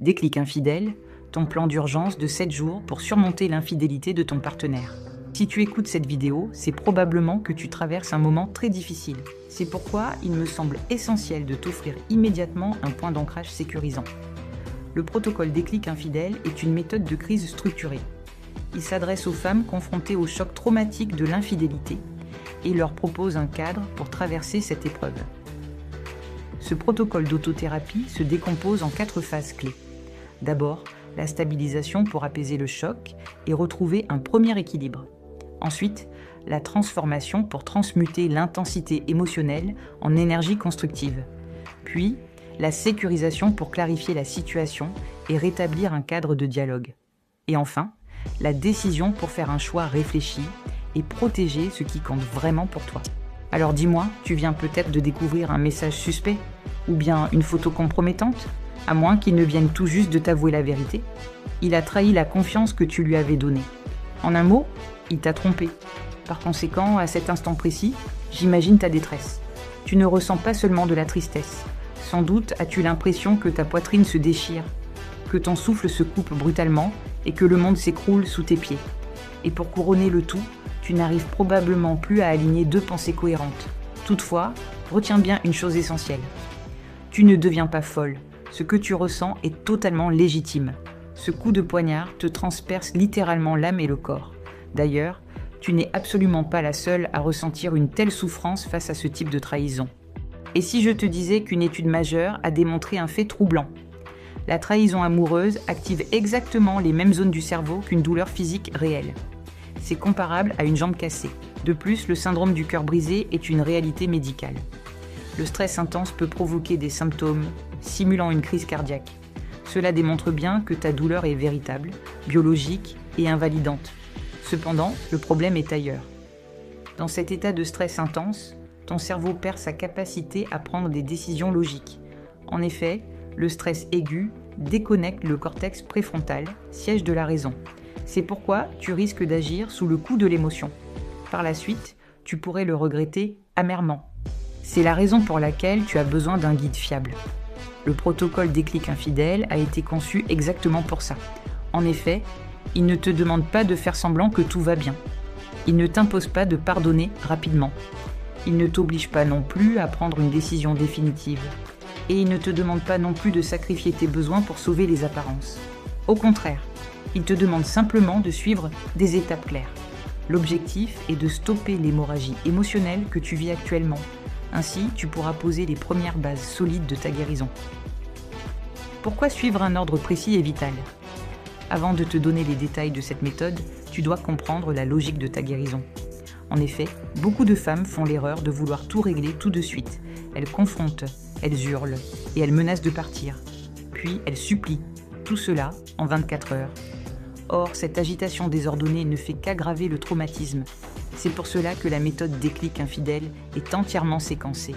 Déclic infidèle, ton plan d'urgence de 7 jours pour surmonter l'infidélité de ton partenaire. Si tu écoutes cette vidéo, c'est probablement que tu traverses un moment très difficile. C'est pourquoi il me semble essentiel de t'offrir immédiatement un point d'ancrage sécurisant. Le protocole Déclic infidèle est une méthode de crise structurée. Il s'adresse aux femmes confrontées au choc traumatique de l'infidélité et leur propose un cadre pour traverser cette épreuve. Ce protocole d'autothérapie se décompose en 4 phases clés. D'abord, la stabilisation pour apaiser le choc et retrouver un premier équilibre. Ensuite, la transformation pour transmuter l'intensité émotionnelle en énergie constructive. Puis, la sécurisation pour clarifier la situation et rétablir un cadre de dialogue. Et enfin, la décision pour faire un choix réfléchi et protéger ce qui compte vraiment pour toi. Alors dis-moi, tu viens peut-être de découvrir un message suspect ou bien une photo compromettante, à moins qu'il ne vienne tout juste de t'avouer la vérité. Il a trahi la confiance que tu lui avais donnée. En un mot, il t'a trompé. Par conséquent, à cet instant précis, j'imagine ta détresse. Tu ne ressens pas seulement de la tristesse. Sans doute as-tu l'impression que ta poitrine se déchire, que ton souffle se coupe brutalement et que le monde s'écroule sous tes pieds. Et pour couronner le tout, tu n'arrives probablement plus à aligner 2 pensées cohérentes. Toutefois, retiens bien une chose essentielle. Tu ne deviens pas folle. Ce que tu ressens est totalement légitime. Ce coup de poignard te transperce littéralement l'âme et le corps. D'ailleurs, tu n'es absolument pas la seule à ressentir une telle souffrance face à ce type de trahison. Et si je te disais qu'une étude majeure a démontré un fait troublant ? La trahison amoureuse active exactement les mêmes zones du cerveau qu'une douleur physique réelle. C'est comparable à une jambe cassée. De plus, le syndrome du cœur brisé est une réalité médicale. Le stress intense peut provoquer des symptômes simulant une crise cardiaque. Cela démontre bien que ta douleur est véritable, biologique et invalidante. Cependant, le problème est ailleurs. Dans cet état de stress intense, ton cerveau perd sa capacité à prendre des décisions logiques. En effet, le stress aigu déconnecte le cortex préfrontal, siège de la raison. C'est pourquoi tu risques d'agir sous le coup de l'émotion. Par la suite, tu pourrais le regretter amèrement. C'est la raison pour laquelle tu as besoin d'un guide fiable. Le protocole Déclic infidèle a été conçu exactement pour ça. En effet, il ne te demande pas de faire semblant que tout va bien. Il ne t'impose pas de pardonner rapidement. Il ne t'oblige pas non plus à prendre une décision définitive. Et il ne te demande pas non plus de sacrifier tes besoins pour sauver les apparences. Au contraire, il te demande simplement de suivre des étapes claires. L'objectif est de stopper l'hémorragie émotionnelle que tu vis actuellement. Ainsi, tu pourras poser les premières bases solides de ta guérison. Pourquoi suivre un ordre précis est vital ? Avant de te donner les détails de cette méthode, tu dois comprendre la logique de ta guérison. En effet, beaucoup de femmes font l'erreur de vouloir tout régler tout de suite. Elles confrontent, elles hurlent et elles menacent de partir. Puis elles supplient, tout cela en 24 heures. Or, cette agitation désordonnée ne fait qu'aggraver le traumatisme. C'est pour cela que la méthode Déclic infidèle est entièrement séquencée.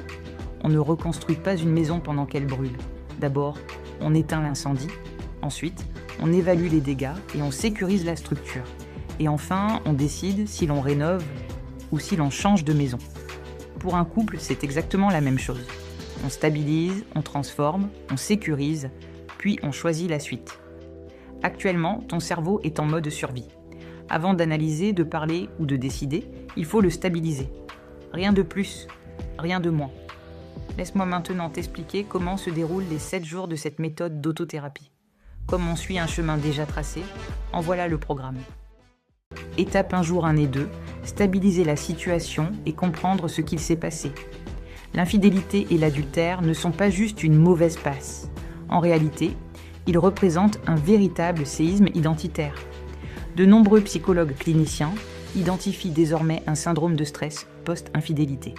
On ne reconstruit pas une maison pendant qu'elle brûle. D'abord, on éteint l'incendie. Ensuite, on évalue les dégâts et on sécurise la structure. Et enfin, on décide si l'on rénove ou si l'on change de maison. Pour un couple, c'est exactement la même chose. On stabilise, on transforme, on sécurise, puis on choisit la suite. Actuellement, ton cerveau est en mode survie. Avant d'analyser, de parler ou de décider, il faut le stabiliser. Rien de plus, rien de moins. Laisse-moi maintenant t'expliquer comment se déroulent les 7 jours de cette méthode d'autothérapie. Comme on suit un chemin déjà tracé, en voilà le programme. Étape 1 jour 1 et 2, stabiliser la situation et comprendre ce qu'il s'est passé. L'infidélité et l'adultère ne sont pas juste une mauvaise passe. En réalité, ils représentent un véritable séisme identitaire. De nombreux psychologues cliniciens identifient désormais un syndrome de stress post-infidélité.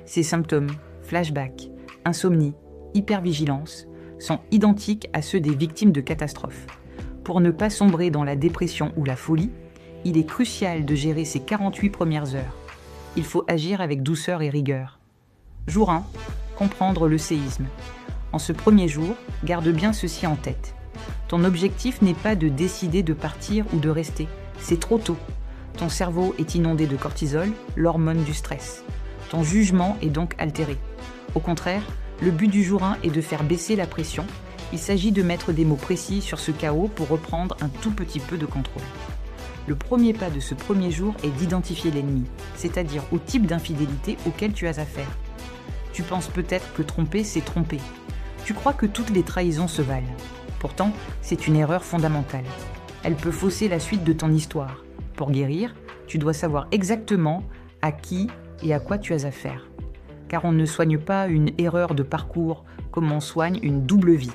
Ces symptômes, flashbacks, insomnie, hypervigilance, sont identiques à ceux des victimes de catastrophes. Pour ne pas sombrer dans la dépression ou la folie, il est crucial de gérer ces 48 premières heures. Il faut agir avec douceur et rigueur. Jour 1. Comprendre le séisme. En ce premier jour, garde bien ceci en tête. Ton objectif n'est pas de décider de partir ou de rester. C'est trop tôt. Ton cerveau est inondé de cortisol, l'hormone du stress. Ton jugement est donc altéré. Au contraire, le but du jour 1 est de faire baisser la pression Il s'agit de mettre des mots précis sur ce chaos pour reprendre un tout petit peu de contrôle. Le premier pas de ce premier jour est d'identifier l'ennemi, c'est-à-dire au type d'infidélité auquel tu as affaire. Tu penses peut-être que tromper, c'est tromper. Tu crois que toutes les trahisons se valent. Pourtant, c'est une erreur fondamentale. Elle peut fausser la suite de ton histoire. Pour guérir, tu dois savoir exactement à qui et à quoi tu as affaire. Car on ne soigne pas une erreur de parcours comme on soigne une double vie.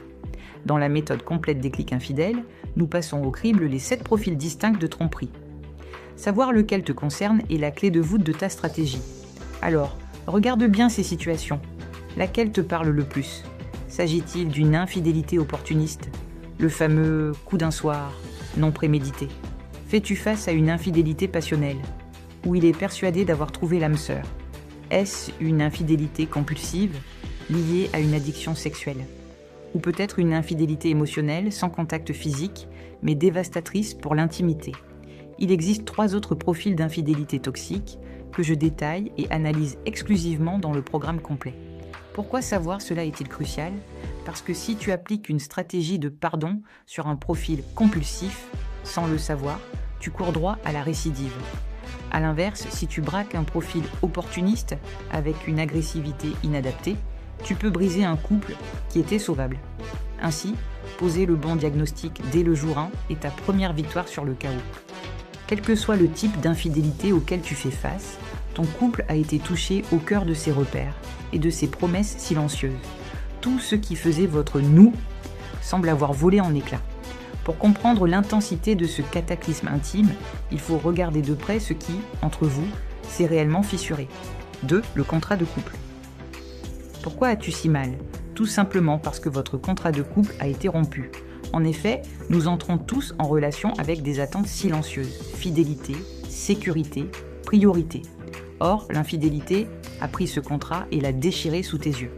Dans la méthode complète des clics infidèles, nous passons au crible les 7 profils distincts de tromperie. Savoir lequel te concerne est la clé de voûte de ta stratégie. Alors, regarde bien ces situations. Laquelle te parle le plus ? S'agit-il d'une infidélité opportuniste, le fameux coup d'un soir, non prémédité ? Fais-tu face à une infidélité passionnelle, où il est persuadé d'avoir trouvé l'âme sœur ? Est-ce une infidélité compulsive, liée à une addiction sexuelle ? Ou peut-être une infidélité émotionnelle, sans contact physique, mais dévastatrice pour l'intimité ? Il existe 3 autres profils d'infidélité toxique que je détaille et analyse exclusivement dans le programme complet. Pourquoi savoir cela est-il crucial ? Parce que si tu appliques une stratégie de pardon sur un profil compulsif, sans le savoir, tu cours droit à la récidive. A l'inverse, si tu braques un profil opportuniste avec une agressivité inadaptée, tu peux briser un couple qui était sauvable. Ainsi, poser le bon diagnostic dès le jour 1 est ta première victoire sur le chaos. Quel que soit le type d'infidélité auquel tu fais face, ton couple a été touché au cœur de ses repères et de ses promesses silencieuses. Tout ce qui faisait votre « nous » semble avoir volé en éclats. Pour comprendre l'intensité de ce cataclysme intime, il faut regarder de près ce qui, entre vous, s'est réellement fissuré. 2. Le contrat de couple. Pourquoi as-tu si mal ? Tout simplement parce que votre contrat de couple a été rompu. En effet, nous entrons tous en relation avec des attentes silencieuses, fidélité, sécurité, priorité. Or, l'infidélité a pris ce contrat et l'a déchiré sous tes yeux.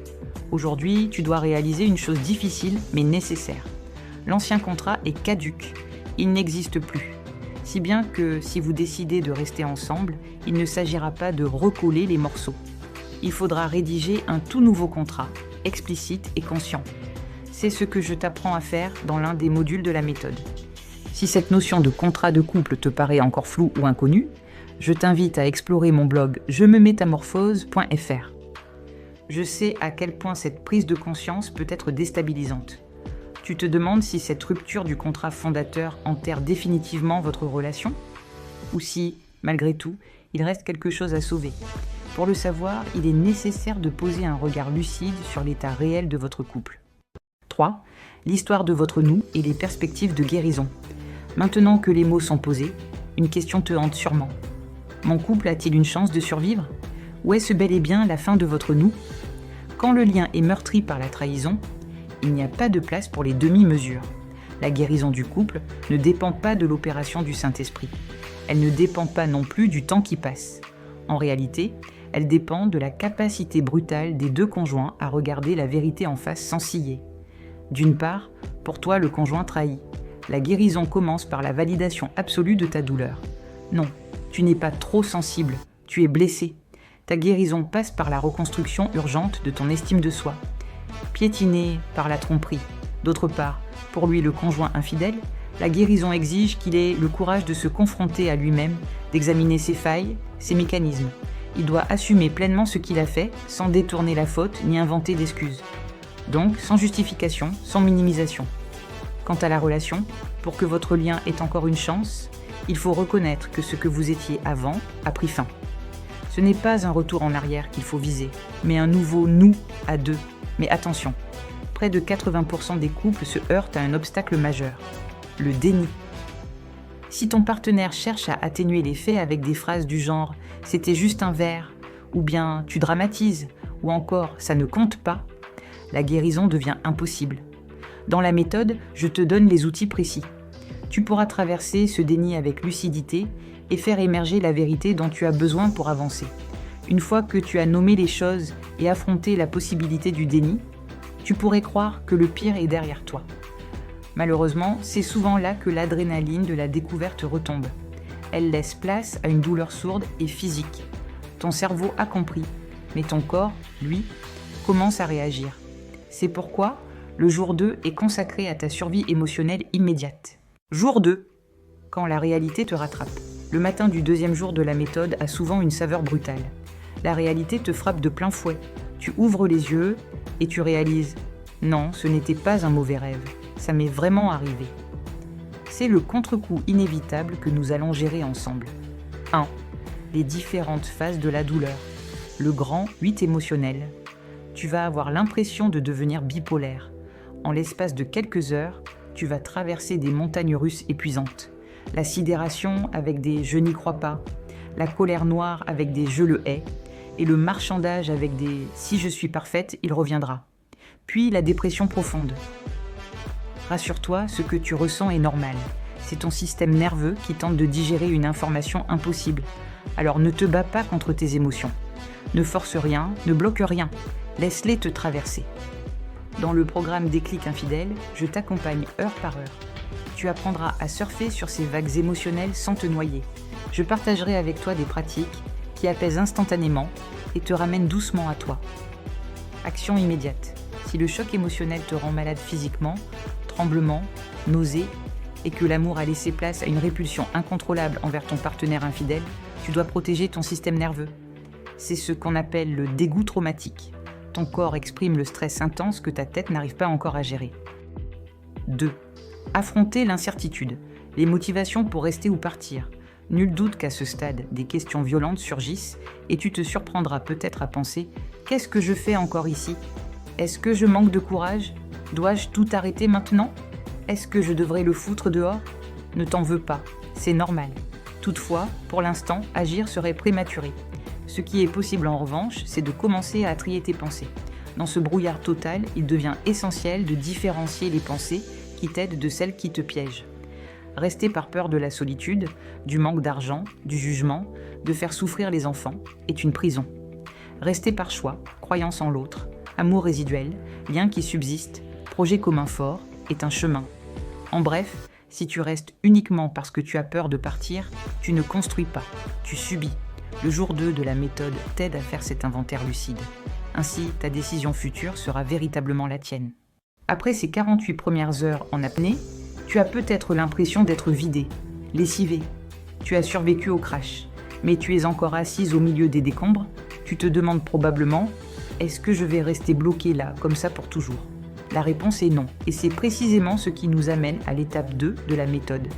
Aujourd'hui, tu dois réaliser une chose difficile mais nécessaire. L'ancien contrat est caduc, il n'existe plus. Si bien que si vous décidez de rester ensemble, il ne s'agira pas de recoller les morceaux. Il faudra rédiger un tout nouveau contrat, explicite et conscient. C'est ce que je t'apprends à faire dans l'un des modules de la méthode. Si cette notion de contrat de couple te paraît encore floue ou inconnue, je t'invite à explorer mon blog jememétamorphose.fr. Je sais à quel point cette prise de conscience peut être déstabilisante. Tu te demandes si cette rupture du contrat fondateur enterre définitivement votre relation ? Ou si, malgré tout, il reste quelque chose à sauver ? Pour le savoir, il est nécessaire de poser un regard lucide sur l'état réel de votre couple. 3. L'histoire de votre nous et les perspectives de guérison. Maintenant que les mots sont posés, une question te hante sûrement. Mon couple a-t-il une chance de survivre ? Ou est-ce bel et bien la fin de votre nous ? Quand le lien est meurtri par la trahison, il n'y a pas de place pour les demi-mesures. La guérison du couple ne dépend pas de l'opération du Saint-Esprit. Elle ne dépend pas non plus du temps qui passe. En réalité, elle dépend de la capacité brutale des 2 conjoints à regarder la vérité en face sans ciller. D'une part, pour toi le conjoint trahit. La guérison commence par la validation absolue de ta douleur. Non, tu n'es pas trop sensible, tu es blessé. Ta guérison passe par la reconstruction urgente de ton estime de soi. Piétiné par la tromperie. D'autre part, pour lui le conjoint infidèle, la guérison exige qu'il ait le courage de se confronter à lui-même, d'examiner ses failles, ses mécanismes. Il doit assumer pleinement ce qu'il a fait, sans détourner la faute ni inventer d'excuses. Donc, sans justification, sans minimisation. Quant à la relation, pour que votre lien ait encore une chance, il faut reconnaître que ce que vous étiez avant a pris fin. Ce n'est pas un retour en arrière qu'il faut viser, mais un nouveau « nous » à 2. Mais attention, près de 80% des couples se heurtent à un obstacle majeur, le déni. Si ton partenaire cherche à atténuer les faits avec des phrases du genre « c'était juste un verre » ou bien « tu dramatises » ou encore « ça ne compte pas », la guérison devient impossible. Dans la méthode, je te donne les outils précis. Tu pourras traverser ce déni avec lucidité et faire émerger la vérité dont tu as besoin pour avancer. Une fois que tu as nommé les choses et affronté la possibilité du déni, tu pourrais croire que le pire est derrière toi. Malheureusement, c'est souvent là que l'adrénaline de la découverte retombe. Elle laisse place à une douleur sourde et physique. Ton cerveau a compris, mais ton corps, lui, commence à réagir. C'est pourquoi Le jour 2 est consacré à ta survie émotionnelle immédiate. Jour 2, quand la réalité te rattrape. Le matin du deuxième jour de la méthode a souvent une saveur brutale. La réalité te frappe de plein fouet. Tu ouvres les yeux et tu réalises « Non, ce n'était pas un mauvais rêve, ça m'est vraiment arrivé ». C'est le contre-coup inévitable que nous allons gérer ensemble. 1. Les différentes phases de la douleur. Le grand 8 émotionnel. Tu vas avoir l'impression de devenir bipolaire. En l'espace de quelques heures, tu vas traverser des montagnes russes épuisantes. La sidération avec des « je n'y crois pas », la colère noire avec des « je le hais », et le marchandage avec des « si je suis parfaite, il reviendra ». Puis la dépression profonde. Rassure-toi, ce que tu ressens est normal. C'est ton système nerveux qui tente de digérer une information impossible. Alors ne te bats pas contre tes émotions. Ne force rien, ne bloque rien. Laisse-les te traverser. Dans le programme Déclic Infidèle, je t'accompagne heure par heure. Tu apprendras à surfer sur ces vagues émotionnelles sans te noyer. Je partagerai avec toi des pratiques qui apaisent instantanément et te ramènent doucement à toi. Action immédiate. Si le choc émotionnel te rend malade physiquement, tremblements, nausées, et que l'amour a laissé place à une répulsion incontrôlable envers ton partenaire infidèle, tu dois protéger ton système nerveux. C'est ce qu'on appelle le dégoût traumatique. Ton corps exprime le stress intense que ta tête n'arrive pas encore à gérer. 2. Affronter l'incertitude, les motivations pour rester ou partir. Nul doute qu'à ce stade, des questions violentes surgissent et tu te surprendras peut-être à penser « Qu'est-ce que je fais encore ici ? Est-ce que je manque de courage ? Dois-je tout arrêter maintenant ? Est-ce que je devrais le foutre dehors ? Ne t'en veux pas, c'est normal. Toutefois, pour l'instant, agir serait prématuré. Ce qui est possible en revanche, c'est de commencer à trier tes pensées. Dans ce brouillard total, il devient essentiel de différencier les pensées qui t'aident de celles qui te piègent. Rester par peur de la solitude, du manque d'argent, du jugement, de faire souffrir les enfants, est une prison. Rester par choix, croyance en l'autre, amour résiduel, lien qui subsiste, projet commun fort, est un chemin. En bref, si tu restes uniquement parce que tu as peur de partir, tu ne construis pas, tu subis. Le jour 2 de la méthode t'aide à faire cet inventaire lucide. Ainsi, ta décision future sera véritablement la tienne. Après ces 48 premières heures en apnée, tu as peut-être l'impression d'être vidé, lessivé. Tu as survécu au crash, mais tu es encore assise au milieu des décombres. Tu te demandes probablement « Est-ce que je vais rester bloqué là, comme ça pour toujours ?» La réponse est non, et c'est précisément ce qui nous amène à l'étape 2 de la méthode,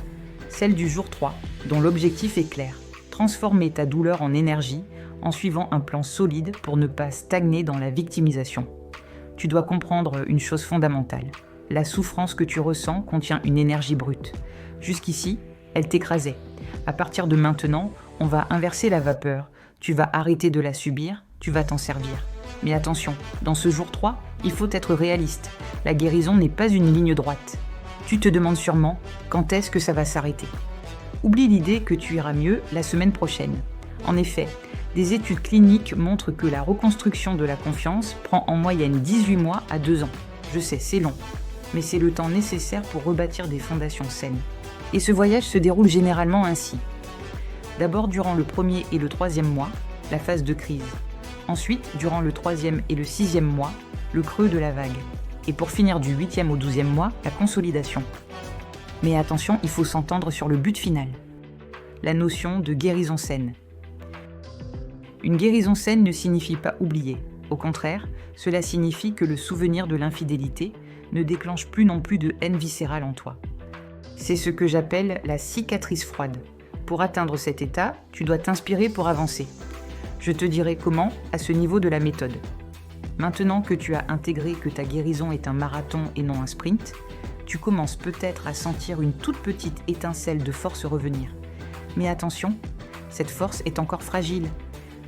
celle du jour 3, dont l'objectif est clair. Transformer ta douleur en énergie en suivant un plan solide pour ne pas stagner dans la victimisation. Tu dois comprendre une chose fondamentale. La souffrance que tu ressens contient une énergie brute. Jusqu'ici, elle t'écrasait. À partir de maintenant, on va inverser la vapeur. Tu vas arrêter de la subir, tu vas t'en servir. Mais attention, dans ce jour 3, il faut être réaliste. La guérison n'est pas une ligne droite. Tu te demandes sûrement quand est-ce que ça va s'arrêter. Oublie l'idée que tu iras mieux la semaine prochaine. En effet, des études cliniques montrent que la reconstruction de la confiance prend en moyenne 18 mois à 2 ans. Je sais, c'est long, mais c'est le temps nécessaire pour rebâtir des fondations saines. Et ce voyage se déroule généralement ainsi. D'abord durant le 1er et le 3e mois, la phase de crise. Ensuite, durant le 3e et le 6e mois, le creux de la vague. Et pour finir du 8e au 12e mois, la consolidation. Mais attention, il faut s'entendre sur le but final. La notion de guérison saine. Une guérison saine ne signifie pas oublier. Au contraire, cela signifie que le souvenir de l'infidélité ne déclenche plus non plus de haine viscérale en toi. C'est ce que j'appelle la cicatrice froide. Pour atteindre cet état, tu dois t'inspirer pour avancer. Je te dirai comment à ce niveau de la méthode. Maintenant que tu as intégré que ta guérison est un marathon et non un sprint, tu commences peut-être à sentir une toute petite étincelle de force revenir. Mais attention, cette force est encore fragile.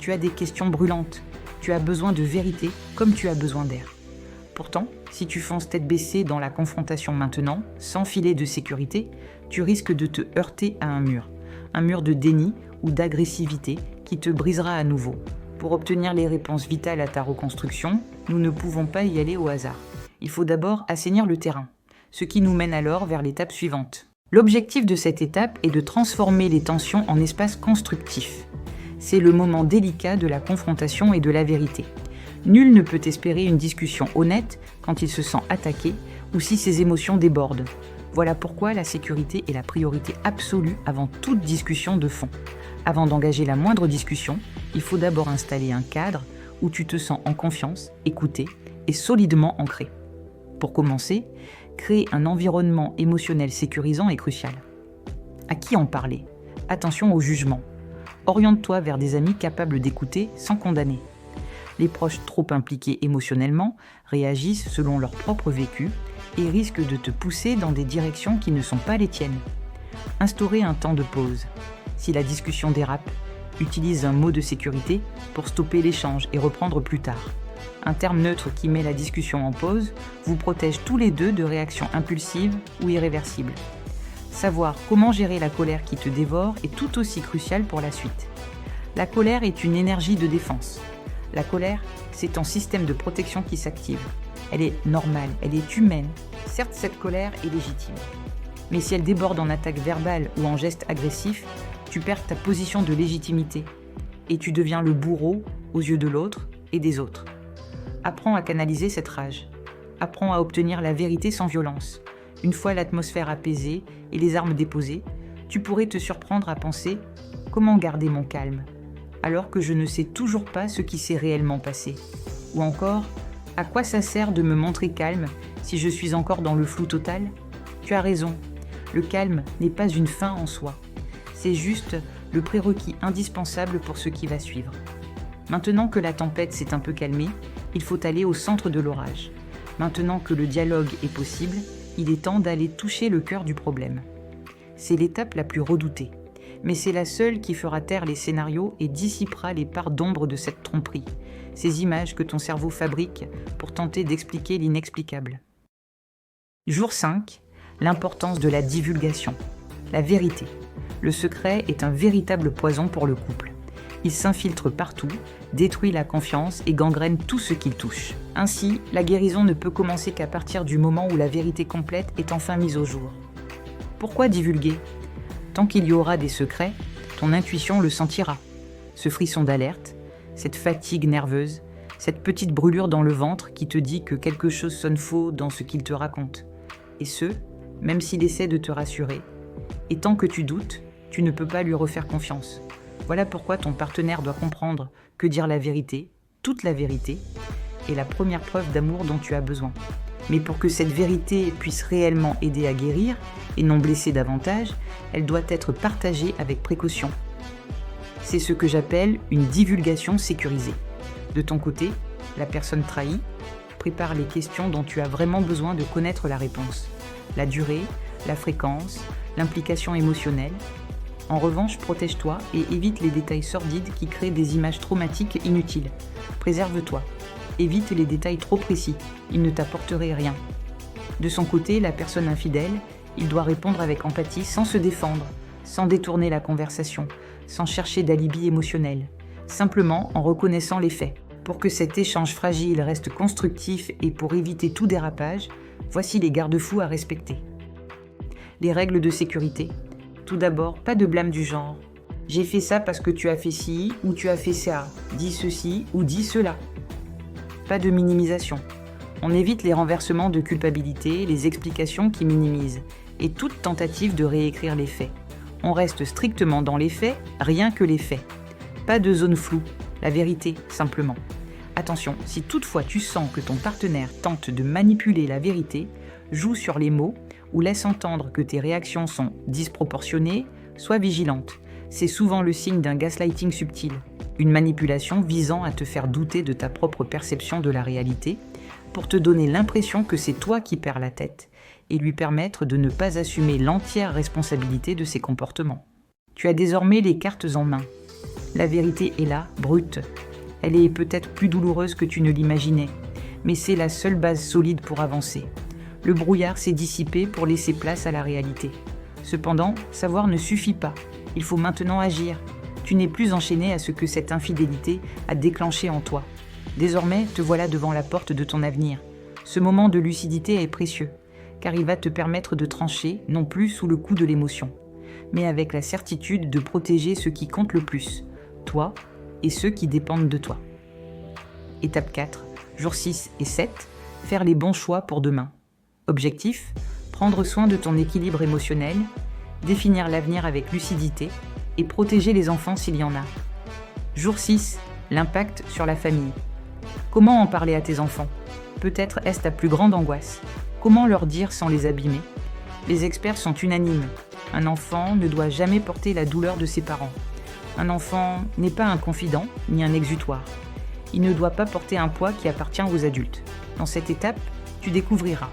Tu as des questions brûlantes. Tu as besoin de vérité comme tu as besoin d'air. Pourtant, si tu fonces tête baissée dans la confrontation maintenant, sans filet de sécurité, tu risques de te heurter à un mur de déni ou d'agressivité qui te brisera à nouveau. Pour obtenir les réponses vitales à ta reconstruction, nous ne pouvons pas y aller au hasard. Il faut d'abord assainir le terrain, ce qui nous mène alors vers l'étape suivante. L'objectif de cette étape est de transformer les tensions en espace constructif. C'est le moment délicat de la confrontation et de la vérité. Nul ne peut espérer une discussion honnête quand il se sent attaqué ou si ses émotions débordent. Voilà pourquoi la sécurité est la priorité absolue avant toute discussion de fond. Avant d'engager la moindre discussion, il faut d'abord installer un cadre où tu te sens en confiance, écouté et solidement ancré. Pour commencer, créer un environnement émotionnel sécurisant est crucial. À qui en parler? Attention au jugement. Oriente-toi vers des amis capables d'écouter sans condamner. Les proches trop impliqués émotionnellement réagissent selon leur propre vécu et risquent de te pousser dans des directions qui ne sont pas les tiennes. Instaurer un temps de pause. Si la discussion dérape, utilise un mot de sécurité pour stopper l'échange et reprendre plus tard. Un terme neutre qui met la discussion en pause vous protège tous les deux de réactions impulsives ou irréversibles. Savoir comment gérer la colère qui te dévore est tout aussi crucial pour la suite. La colère est une énergie de défense. La colère, c'est ton système de protection qui s'active. Elle est normale, elle est humaine. Certes, cette colère est légitime. Mais si elle déborde en attaque verbale ou en gestes agressifs, tu perds ta position de légitimité et tu deviens le bourreau aux yeux de l'autre et des autres. Apprends à canaliser cette rage. Apprends à obtenir la vérité sans violence. Une fois l'atmosphère apaisée et les armes déposées, tu pourrais te surprendre à penser « Comment garder mon calme ?» alors que je ne sais toujours pas ce qui s'est réellement passé. Ou encore « À quoi ça sert de me montrer calme si je suis encore dans le flou total ?» Tu as raison, le calme n'est pas une fin en soi. C'est juste le prérequis indispensable pour ce qui va suivre. Maintenant que la tempête s'est un peu calmée, il faut aller au centre de l'orage. Maintenant que le dialogue est possible, il est temps d'aller toucher le cœur du problème. C'est l'étape la plus redoutée, mais c'est la seule qui fera taire les scénarios et dissipera les parts d'ombre de cette tromperie, ces images que ton cerveau fabrique pour tenter d'expliquer l'inexplicable. Jour 5, l'importance de la divulgation. La vérité. Le secret est un véritable poison pour le couple. Il s'infiltre partout, détruit la confiance et gangrène tout ce qu'il touche. Ainsi, la guérison ne peut commencer qu'à partir du moment où la vérité complète est enfin mise au jour. Pourquoi divulguer ? Tant qu'il y aura des secrets, ton intuition le sentira. Ce frisson d'alerte, cette fatigue nerveuse, cette petite brûlure dans le ventre qui te dit que quelque chose sonne faux dans ce qu'il te raconte. Et ce, même s'il essaie de te rassurer. Et tant que tu doutes, tu ne peux pas lui refaire confiance. Voilà pourquoi ton partenaire doit comprendre que dire la vérité, toute la vérité, est la première preuve d'amour dont tu as besoin. Mais pour que cette vérité puisse réellement aider à guérir, et non blesser davantage, elle doit être partagée avec précaution. C'est ce que j'appelle une divulgation sécurisée. De ton côté, la personne trahie, prépare les questions dont tu as vraiment besoin de connaître la réponse. La durée, la fréquence, l'implication émotionnelle. En revanche, protège-toi et évite les détails sordides qui créent des images traumatiques inutiles. Préserve-toi. Évite les détails trop précis, ils ne t'apporteraient rien. De son côté, la personne infidèle, il doit répondre avec empathie sans se défendre, sans détourner la conversation, sans chercher d'alibi émotionnel, simplement en reconnaissant les faits. Pour que cet échange fragile reste constructif et pour éviter tout dérapage, voici les garde-fous à respecter. Les règles de sécurité. Tout d'abord, pas de blâme du genre « J'ai fait ça parce que tu as fait ci ou tu as fait ça, dis ceci ou dis cela ». Pas de minimisation. On évite les renversements de culpabilité, les explications qui minimisent, et toute tentative de réécrire les faits. On reste strictement dans les faits, rien que les faits. Pas de zone floue, la vérité, simplement. Attention, si toutefois tu sens que ton partenaire tente de manipuler la vérité, joue sur les mots ou laisse entendre que tes réactions sont disproportionnées, sois vigilante. C'est souvent le signe d'un gaslighting subtil, une manipulation visant à te faire douter de ta propre perception de la réalité, pour te donner l'impression que c'est toi qui perds la tête et lui permettre de ne pas assumer l'entière responsabilité de ses comportements. Tu as désormais les cartes en main. La vérité est là, brute. Elle est peut-être plus douloureuse que tu ne l'imaginais, mais c'est la seule base solide pour avancer. Le brouillard s'est dissipé pour laisser place à la réalité. Cependant, savoir ne suffit pas. Il faut maintenant agir. Tu n'es plus enchaîné à ce que cette infidélité a déclenché en toi. Désormais, te voilà devant la porte de ton avenir. Ce moment de lucidité est précieux, car il va te permettre de trancher, non plus sous le coup de l'émotion, mais avec la certitude de protéger ce qui compte le plus, toi et ceux qui dépendent de toi. Étape 4, jours 6 et 7, faire les bons choix pour demain. Objectif, prendre soin de ton équilibre émotionnel, définir l'avenir avec lucidité et protéger les enfants s'il y en a. Jour 6, l'impact sur la famille. Comment en parler à tes enfants? Peut-être est-ce ta plus grande angoisse. Comment leur dire sans les abîmer? Les experts sont unanimes. Un enfant ne doit jamais porter la douleur de ses parents. Un enfant n'est pas un confident ni un exutoire. Il ne doit pas porter un poids qui appartient aux adultes. Dans cette étape, tu découvriras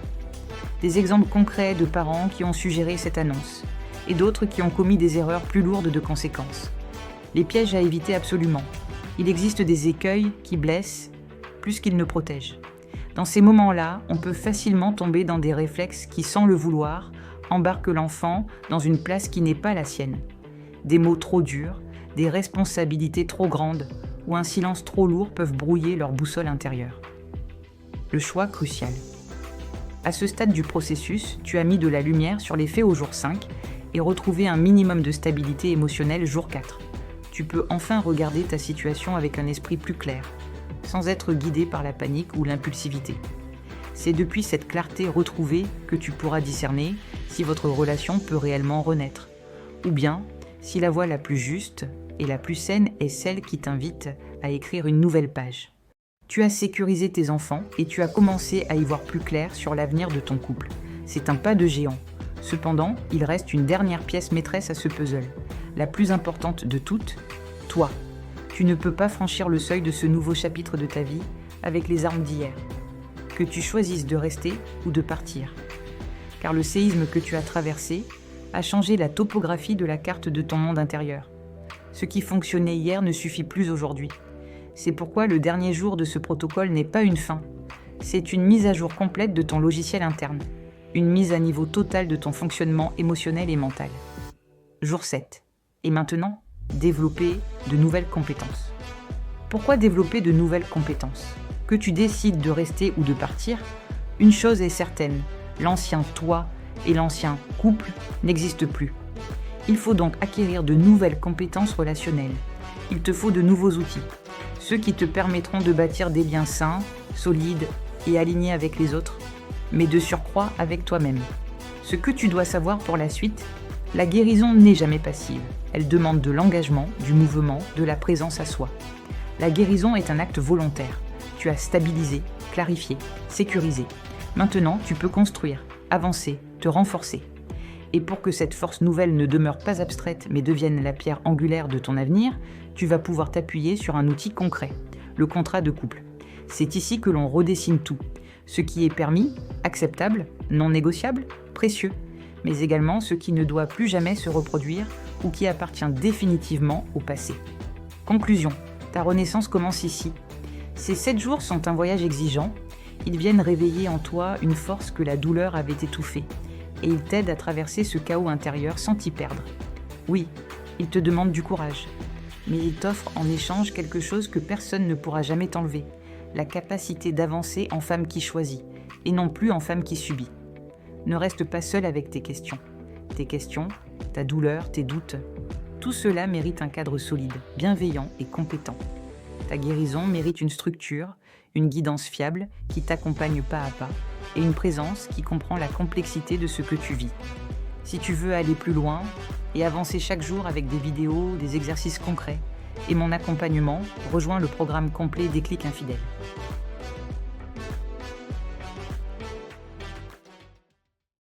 des exemples concrets de parents qui ont suggéré cette annonce et d'autres qui ont commis des erreurs plus lourdes de conséquences. Les pièges à éviter absolument. Il existe des écueils qui blessent plus qu'ils ne protègent. Dans ces moments-là, on peut facilement tomber dans des réflexes qui, sans le vouloir, embarquent l'enfant dans une place qui n'est pas la sienne. Des mots trop durs, des responsabilités trop grandes ou un silence trop lourd peuvent brouiller leur boussole intérieure. Le choix crucial. À ce stade du processus, tu as mis de la lumière sur les faits au jour 5 et retrouvé un minimum de stabilité émotionnelle jour 4. Tu peux enfin regarder ta situation avec un esprit plus clair, sans être guidé par la panique ou l'impulsivité. C'est depuis cette clarté retrouvée que tu pourras discerner si votre relation peut réellement renaître, ou bien si la voie la plus juste et la plus saine est celle qui t'invite à écrire une nouvelle page. Tu as sécurisé tes enfants et tu as commencé à y voir plus clair sur l'avenir de ton couple. C'est un pas de géant. Cependant, il reste une dernière pièce maîtresse à ce puzzle, la plus importante de toutes, toi. Tu ne peux pas franchir le seuil de ce nouveau chapitre de ta vie avec les armes d'hier. Que tu choisisses de rester ou de partir. Car le séisme que tu as traversé a changé la topographie de la carte de ton monde intérieur. Ce qui fonctionnait hier ne suffit plus aujourd'hui. C'est pourquoi le dernier jour de ce protocole n'est pas une fin. C'est une mise à jour complète de ton logiciel interne. Une mise à niveau total de ton fonctionnement émotionnel et mental. Jour 7. Et maintenant, développer de nouvelles compétences. Pourquoi développer de nouvelles compétences? Que tu décides de rester ou de partir, une chose est certaine, l'ancien toi et l'ancien couple n'existent plus. Il faut donc acquérir de nouvelles compétences relationnelles. Il te faut de nouveaux outils, ceux qui te permettront de bâtir des liens sains, solides et alignés avec les autres, mais de surcroît avec toi-même. Ce que tu dois savoir pour la suite, la guérison n'est jamais passive. Elle demande de l'engagement, du mouvement, de la présence à soi. La guérison est un acte volontaire. Tu as stabilisé, clarifié, sécurisé. Maintenant, tu peux construire, avancer, te renforcer. Et pour que cette force nouvelle ne demeure pas abstraite mais devienne la pierre angulaire de ton avenir, tu vas pouvoir t'appuyer sur un outil concret, le contrat de couple. C'est ici que l'on redessine tout. Ce qui est permis, acceptable, non négociable, précieux, mais également ce qui ne doit plus jamais se reproduire ou qui appartient définitivement au passé. Conclusion, ta renaissance commence ici. Ces 7 jours sont un voyage exigeant. Ils viennent réveiller en toi une force que la douleur avait étouffée. Et ils t'aident à traverser ce chaos intérieur sans t'y perdre. Oui, ils te demandent du courage. Mais ils t'offrent en échange quelque chose que personne ne pourra jamais t'enlever. La capacité d'avancer en femme qui choisit, et non plus en femme qui subit. Ne reste pas seule avec tes questions. Tes questions, ta douleur, tes doutes. Tout cela mérite un cadre solide, bienveillant et compétent. Ta guérison mérite une structure, une guidance fiable qui t'accompagne pas à pas et une présence qui comprend la complexité de ce que tu vis. Si tu veux aller plus loin et avancer chaque jour avec des vidéos, des exercices concrets et mon accompagnement, rejoins le programme complet Déclic Infidèle.